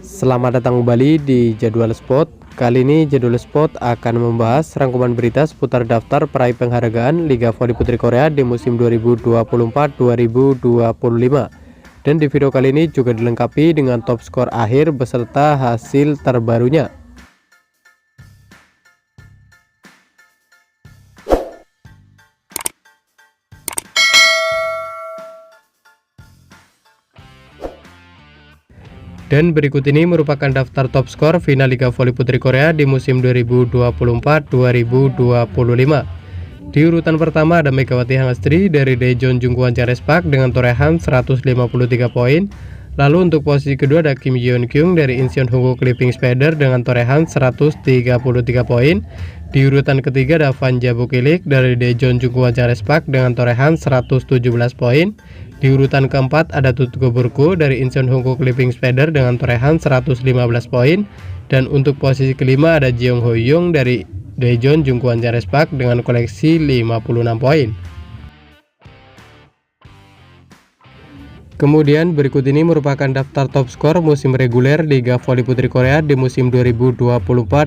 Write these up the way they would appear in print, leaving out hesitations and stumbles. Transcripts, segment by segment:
Selamat datang kembali di Jadwal Spot. Kali ini Jadwal Spot akan membahas rangkuman berita seputar daftar peraih penghargaan Liga Voli Putri Korea di musim 2024-2025. Dan di video kali ini juga dilengkapi dengan top skor akhir beserta hasil terbarunya. Dan berikut ini merupakan daftar top skor final Liga Voli Putri Korea di musim 2024-2025. Di urutan pertama ada Megawati Hangestri dari Daejeon Jungkook Charis Park dengan torehan 153 poin. Lalu untuk posisi kedua ada Kim Yeon Kyung dari Incheon Hongko Clipping Spider dengan torehan 133 poin. Di urutan ketiga ada Van Jabukilik dari Daejeon Jungkook Charis Park dengan torehan 117 poin. Di urutan keempat ada Tutgo Burko dari Incheon Hongko Clipping Spider dengan torehan 115 poin. Dan untuk posisi kelima ada Jeong Hoyoung dari Daejeon Jungkook Charis Park dengan koleksi 56 poin. Kemudian berikut ini merupakan daftar top skor musim reguler Liga Voli Putri Korea di musim 2024-2025.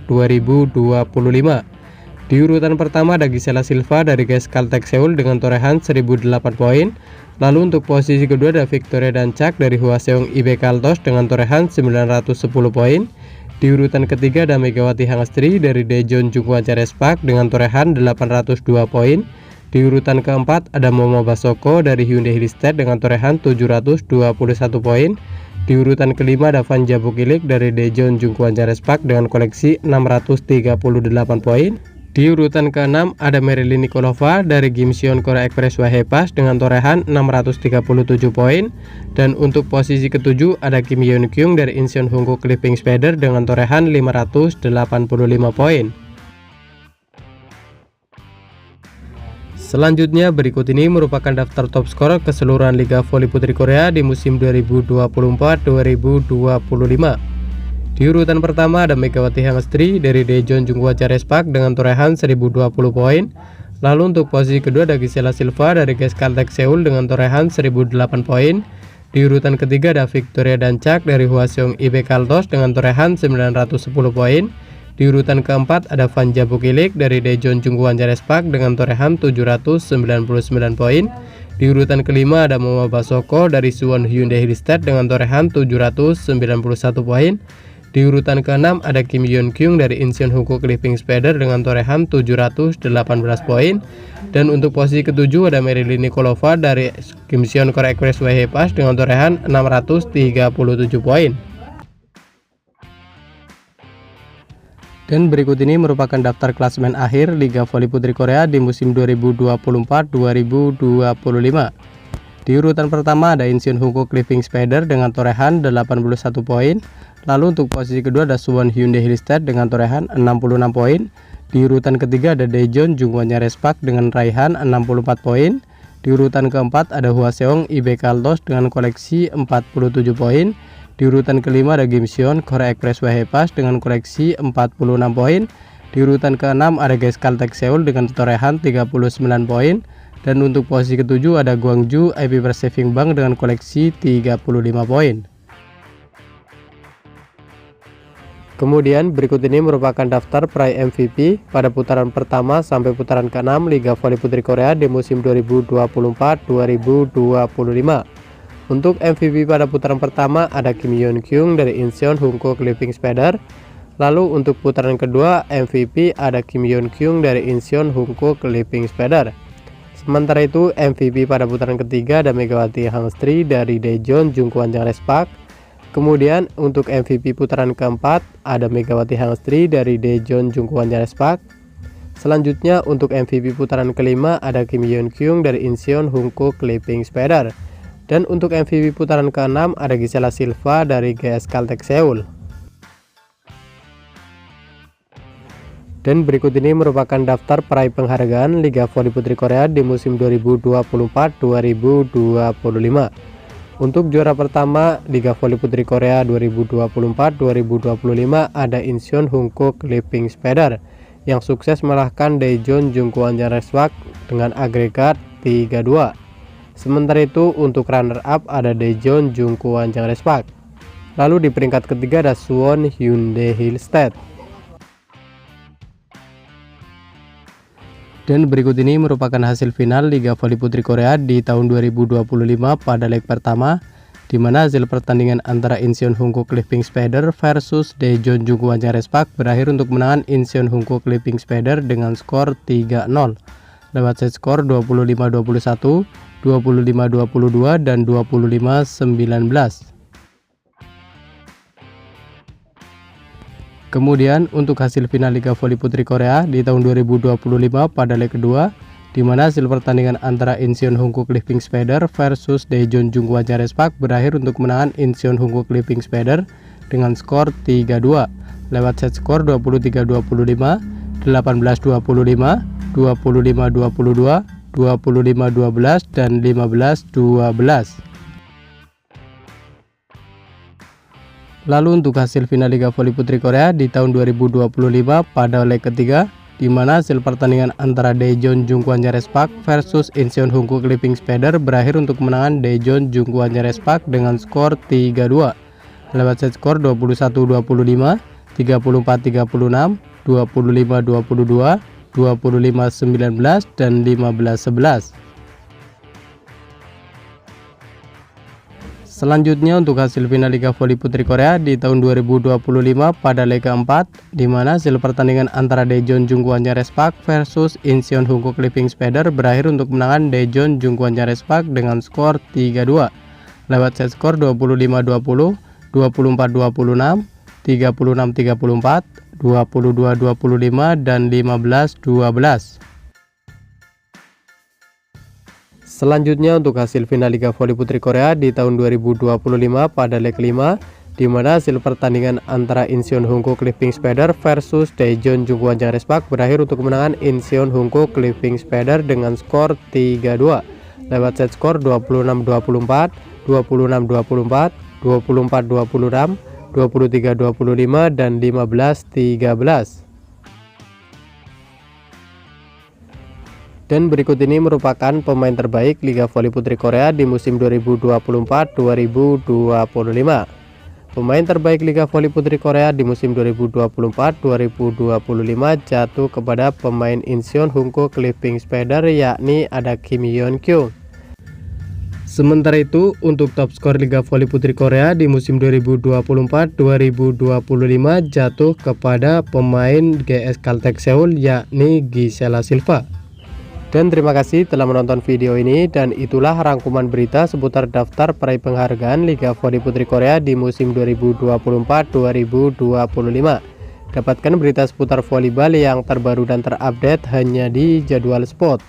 Di urutan pertama ada Gisela Silva dari GS Caltech Seoul dengan torehan 1008 poin. Lalu untuk posisi kedua ada Victoria Dancak dari Hwaseong IB Kaltos dengan torehan 910 poin. Di urutan ketiga ada Megawati Hangestri dari Daejeon Jungkook Charis Park dengan torehan 802 poin. Di urutan keempat ada Momo Basoko dari Hyundai Hillstead dengan torehan 721 poin. Di urutan kelima ada Van Jabukilik dari Daejeon Jungkook Charis Park dengan koleksi 638 poin. Di urutan ke-6 ada Marilyn Nikolova dari Gimseon Korea Express Wahepas dengan torehan 637 poin. Dan untuk posisi ke-7 ada Kim Yeon Kyung dari Incheon Hongko Clipping Spider dengan torehan 585 poin. Selanjutnya berikut ini merupakan daftar top skor keseluruhan Liga Voli Putri Korea di musim 2024-2025. Di urutan pertama ada Megawati Hangestri dari Daejeon Jungkook Charis Park dengan torehan 1020 poin. Lalu untuk posisi kedua ada Gisela Silva dari GS Caltech Seoul dengan torehan 1008 poin. Di urutan ketiga ada Victoria Dancak dari Hwaseong IB Kaltos dengan torehan 910 poin. Di urutan keempat ada Van Jabukilik dari Daejeon Jungkook Charis Park dengan torehan 799 poin. Di urutan kelima ada Momo Basoko dari Suwon Hyundai Hillstead dengan torehan 791 poin. Di urutan ke-6 ada Kim Yeon Kyung dari Incheon Hongko Clipping Spider dengan torehan 718 poin. Dan untuk posisi ke-7 ada Marilyn Nikolova dari Gimseon Korea Express Wahepas dengan torehan 637 poin. Dan berikut ini merupakan daftar klasemen akhir Liga Voli Putri Korea di musim 2024-2025. Di urutan pertama ada Incheon Hongko Clipping Spider dengan torehan 81 poin. Lalu untuk posisi kedua ada Suwon Hyundai Hillstead dengan torehan 66 poin. Di urutan ketiga ada Daejeon Jungkook Charis Park dengan raihan 64 poin. Di urutan keempat ada Hwaseong IB Kaltos dengan koleksi 47 poin. Di urutan kelima ada Gimseon Korea Express Wahepas dengan koleksi 46 poin. Di urutan keenam ada GS Caltech Seoul dengan torehan 39 poin. Dan untuk posisi ketujuh ada Gwangju IP Saving Bank dengan koleksi 35 poin. Kemudian berikut ini merupakan daftar peraih MVP pada putaran pertama sampai putaran ke-6 Liga Voli Putri Korea di musim 2024-2025. Untuk MVP pada putaran pertama ada Kim Yeon Kyung dari Incheon Hongko Clipping Spider. Lalu untuk putaran kedua MVP ada Kim Yeon Kyung dari Incheon Hongko Clipping Spider. Sementara itu MVP pada putaran ketiga ada Megawati Hangestri dari Daejeon Jungkook Charis Park. Kemudian untuk MVP putaran keempat ada Megawati Hangestri dari Daejeon Jungkook Charis Park. Selanjutnya untuk MVP putaran kelima ada Kim Yeon Kyung dari Incheon Hongko Clipping Spider. Dan untuk MVP putaran ke-6 ada Gisela Silva dari GS Caltech Seoul. Dan berikut ini merupakan daftar peraih penghargaan Liga Voli Putri Korea di musim 2024-2025. Untuk juara pertama Liga Voli Putri Korea 2024-2025 ada Incheon Hongko Clipping Spider yang sukses mengalahkan Daejeon Jungkook Charis Park dengan agregat 3-2. Sementara itu untuk runner up ada Daejeon Jungkook Charis Park. Lalu di peringkat ketiga ada Suwon Hyundai Hillstead. Dan berikut ini merupakan hasil final Liga Voli Putri Korea di tahun 2025 pada leg pertama, di mana hasil pertandingan antara Incheon Hongko Clipping Spider versus Daejeon Jungkook Respak berakhir untuk kemenangan Incheon Hongko Clipping Spider dengan skor 3-0 lewat set skor 25-21, 25-22 dan 25-19. Kemudian untuk hasil final Liga Voli Putri Korea di tahun 2025 pada leg kedua, di mana hasil pertandingan antara Incheon Hongko Clipping Spider versus Daejeon Jungkook Respak berakhir untuk kemenangan Incheon Hongko Clipping Spider dengan skor 3-2 lewat set skor 23-25, 18-25, 25-22, 25-12 dan 15-12. Lalu untuk hasil final Liga Voli Putri Korea di tahun 2025 pada leg ketiga, di mana hasil pertandingan antara Daejeon Jungkook Respak versus Incheon Hongko Clipping Spider berakhir untuk kemenangan Daejeon Jungkook Respak dengan skor 3-2 lewat set skor 21-25, 34-36, 25-22, 25-19 dan 15-11. Selanjutnya untuk hasil final Liga Voli Putri Korea di tahun 2025 pada leg keempat, di mana hasil pertandingan antara Daejeon Jungkook Respak versus Incheon Hongko Clipping Spider berakhir untuk kemenangan Daejeon Jungkook Respak dengan skor 3-2 lewat set skor 25-20, 24-26, 36-34, 22-25 dan 15-12. Selanjutnya untuk hasil final Liga Voli Putri Korea di tahun 2025 pada leg 5, di mana hasil pertandingan antara Incheon Hongko Clipping Spider versus Daejeon Jungkook Respak berakhir untuk kemenangan Incheon Hongko Clipping Spider dengan skor 3-2 lewat set skor 26-24, 26-24, 24-26, 23-25 dan 15-13. Dan berikut ini merupakan pemain terbaik Liga Voli Putri Korea di musim 2024-2025. Pemain terbaik Liga Voli Putri Korea di musim 2024-2025 jatuh kepada pemain Incheon Hongko Clipping Spider, yakni ada Kim Yeon Kyung. Sementara itu untuk top skor Liga Voli Putri Korea di musim 2024-2025 jatuh kepada pemain GS Caltech Seoul, yakni Gisela Silva. Dan terima kasih telah menonton video ini, dan itulah rangkuman berita seputar daftar peraih penghargaan Liga Voli Putri Korea di musim 2024-2025. Dapatkan berita seputar volleyball yang terbaru dan terupdate hanya di Jadwal Sport.